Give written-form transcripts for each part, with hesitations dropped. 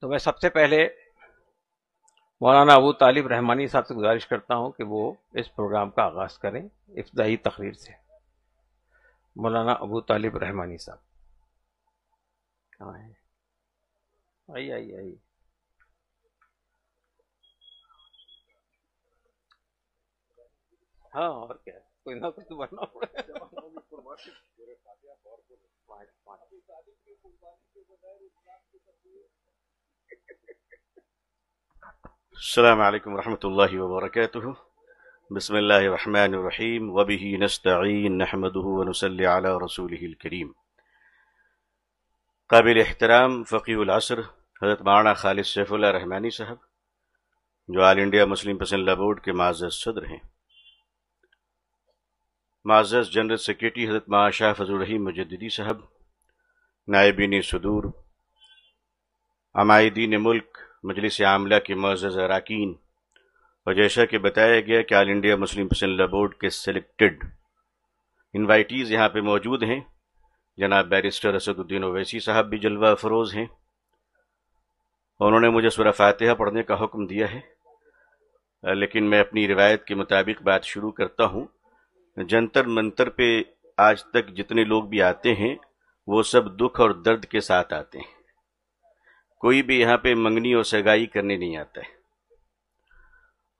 تو میں سب سے پہلے مولانا ابو طالب رحمانی صاحب سے گزارش کرتا ہوں کہ وہ اس پروگرام کا آغاز کریں ابتدائی تقریر سے. مولانا ابو طالب رحمانی صاحب کہاں ہیں؟ آئیے. ہاں اور کیا، کوئی نہ کوئی تو بننا پڑے. السلام علیکم ورحمۃ اللہ وبرکاتہ. بسم اللہ الرحمن الرحیم وبہ نستعین نحمدہ ونصلی علی رسولہ الکریم. قابل احترام فقیہ العصر حضرت مولانا خالد سیف اللہ رحمانی صاحب، جو آل انڈیا مسلم پسند لا بورڈ کے معزز صدر ہیں، معزز جنرل سیکریٹری حضرت مولانا شاہ فضل الرحیم مجددی صاحب، نائبین صدور، عمائدین ملک، مجلس عاملہ کے معزز اراکین، اور جیسا کہ بتایا گیا کہ آل انڈیا مسلم پسند لا بورڈ کے سلیکٹڈ انوائٹیز یہاں پہ موجود ہیں. جناب بیرسٹر اسد الدین اویسی صاحب بھی جلوہ افروز ہیں. انہوں نے مجھے سورہ فاتحہ پڑھنے کا حکم دیا ہے، لیکن میں اپنی روایت کے مطابق بات شروع کرتا ہوں. جنتر منتر پہ آج تک جتنے لوگ بھی آتے ہیں وہ سب دکھ اور درد کے ساتھ آتے ہیں. کوئی بھی یہاں پہ منگنی اور سگائی کرنے نہیں آتا ہے.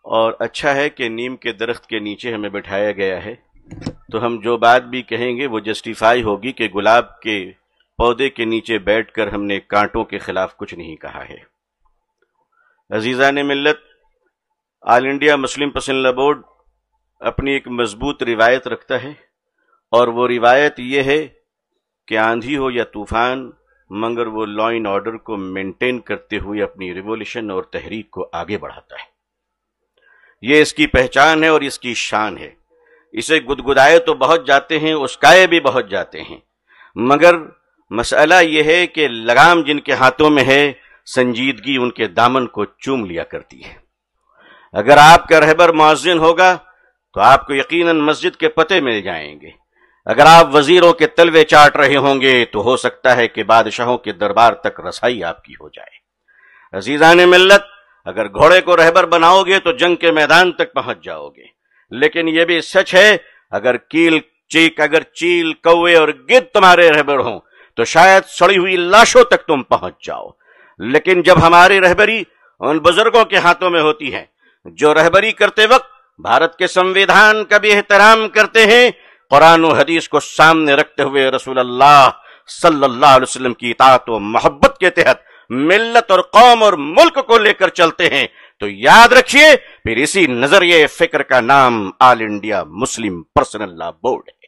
اور اچھا ہے کہ نیم کے درخت کے نیچے ہمیں بٹھایا گیا ہے، تو ہم جو بات بھی کہیں گے وہ جسٹیفائی ہوگی کہ گلاب کے پودے کے نیچے بیٹھ کر ہم نے کانٹوں کے خلاف کچھ نہیں کہا ہے. عزیزان ملت، آل انڈیا مسلم پسند لا بورڈ اپنی ایک مضبوط روایت رکھتا ہے، اور وہ روایت یہ ہے کہ آندھی ہو یا طوفان، مگر وہ لا اینڈ آرڈر کو مینٹین کرتے ہوئے اپنی ریولیوشن اور تحریک کو آگے بڑھاتا ہے. یہ اس کی پہچان ہے اور اس کی شان ہے. اسے گدگدائے تو بہت جاتے ہیں، اسکائے بھی بہت جاتے ہیں، مگر مسئلہ یہ ہے کہ لگام جن کے ہاتھوں میں ہے، سنجیدگی ان کے دامن کو چوم لیا کرتی ہے. اگر آپ کا رہبر مؤذن ہوگا تو آپ کو یقیناً مسجد کے پتے مل جائیں گے. اگر آپ وزیروں کے تلوے چاٹ رہے ہوں گے تو ہو سکتا ہے کہ بادشاہوں کے دربار تک رسائی آپ کی ہو جائے. عزیزان ملت، اگر گھوڑے کو رہبر بناؤ گے تو جنگ کے میدان تک پہنچ جاؤ گے، لیکن یہ بھی سچ ہے اگر چیل، کوے اور گدھ تمہارے رہبر ہوں تو شاید سڑی ہوئی لاشوں تک تم پہنچ جاؤ. لیکن جب ہماری رہبری ان بزرگوں کے ہاتھوں میں ہوتی ہے جو رہبری کرتے وقت بھارت کے سنویدھان کا بھی احترام کرتے ہیں، قرآن و حدیث کو سامنے رکھتے ہوئے رسول اللہ صلی اللہ علیہ وسلم کی اطاعت و محبت کے تحت ملت اور قوم اور ملک کو لے کر چلتے ہیں، تو یاد رکھیے پھر اسی نظریے فکر کا نام آل انڈیا مسلم پرسنل لا بورڈ ہے.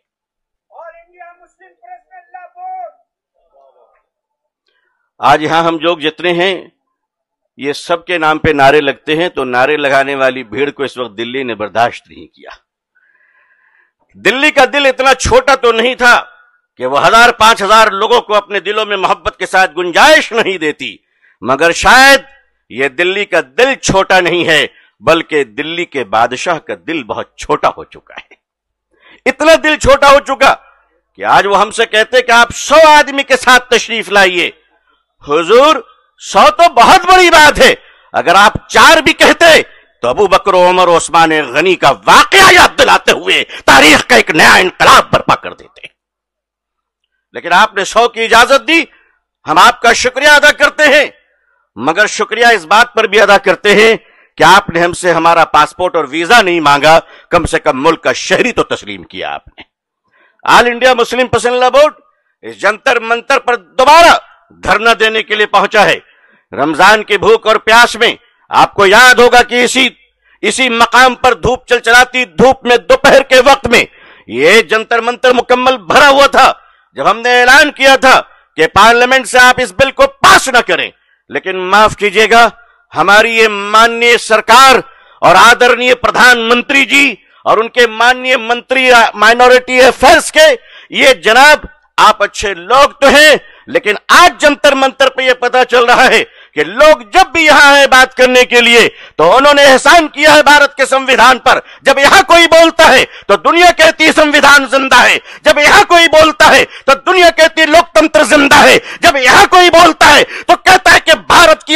آج یہاں ہم لوگ جتنے ہیں یہ سب کے نام پہ نعرے لگتے ہیں، تو نعرے لگانے والی بھیڑ کو اس وقت دلی نے برداشت نہیں کیا. دلی کا دل اتنا چھوٹا تو نہیں تھا کہ وہ 1000-5000 لوگوں کو اپنے دلوں میں محبت کے ساتھ گنجائش نہیں دیتی، مگر شاید یہ دلی کا دل چھوٹا نہیں ہے بلکہ دلی کے بادشاہ کا دل بہت چھوٹا ہو چکا ہے. اتنا دل چھوٹا ہو چکا کہ آج وہ ہم سے کہتے کہ آپ 100 آدمی کے ساتھ تشریف لائیے. حضور 100 تو بہت بڑی بات ہے، اگر آپ 4 بھی کہتے تو ابو بکر و عمر و عثمان غنی کا واقعہ یاد دلاتے ہوئے تاریخ کا ایک نیا انقلاب برپا کر دیتے. لیکن آپ نے 100 کی اجازت دی، ہم آپ کا شکریہ ادا کرتے ہیں، مگر شکریہ اس بات پر بھی ادا کرتے ہیں کہ آپ نے ہم سے ہمارا پاسپورٹ اور ویزا نہیں مانگا، کم سے کم ملک کا شہری تو تسلیم کیا آپ نے. آل انڈیا مسلم پسند لا بورڈ اس جنتر منتر پر دوبارہ دھرنا دینے کے لیے پہنچا ہے. رمضان کی بھوک اور پیاس میں آپ کو یاد ہوگا کہ اسی مقام پر دھوپ چلاتی دھوپ میں دوپہر کے وقت میں یہ جنتر منتر مکمل بھرا ہوا تھا جب ہم نے اعلان کیا تھا کہ پارلیمنٹ سے آپ اس بل کو پاس نہ کریں. لیکن معاف کیجئے گا، ہماری یہ ماننی سرکار اور آدرنی پردھان منتری جی اور ان کے ماننی منتری مائنورٹی افیئرز کے یہ جناب، آپ اچھے لوگ تو ہیں، لیکن آج جنتر منتر پہ یہ پتا چل رہا ہے کہ لوگ جب بھی یہاں آئے بات کرنے کے لیے تو انہوں نے احسان کیا ہے بھارت کے سنویدھان پر. جب یہاں کوئی بولتا ہے تو دنیا کہتی ہے سنویدھان زندہ ہے، جب یہاں کوئی بولتا ہے تو دنیا کہتی ہے لوک تنتر زندہ ہے، جب یہاں کوئی بولتا ہے تو کہتا ہے کہ بھارت کی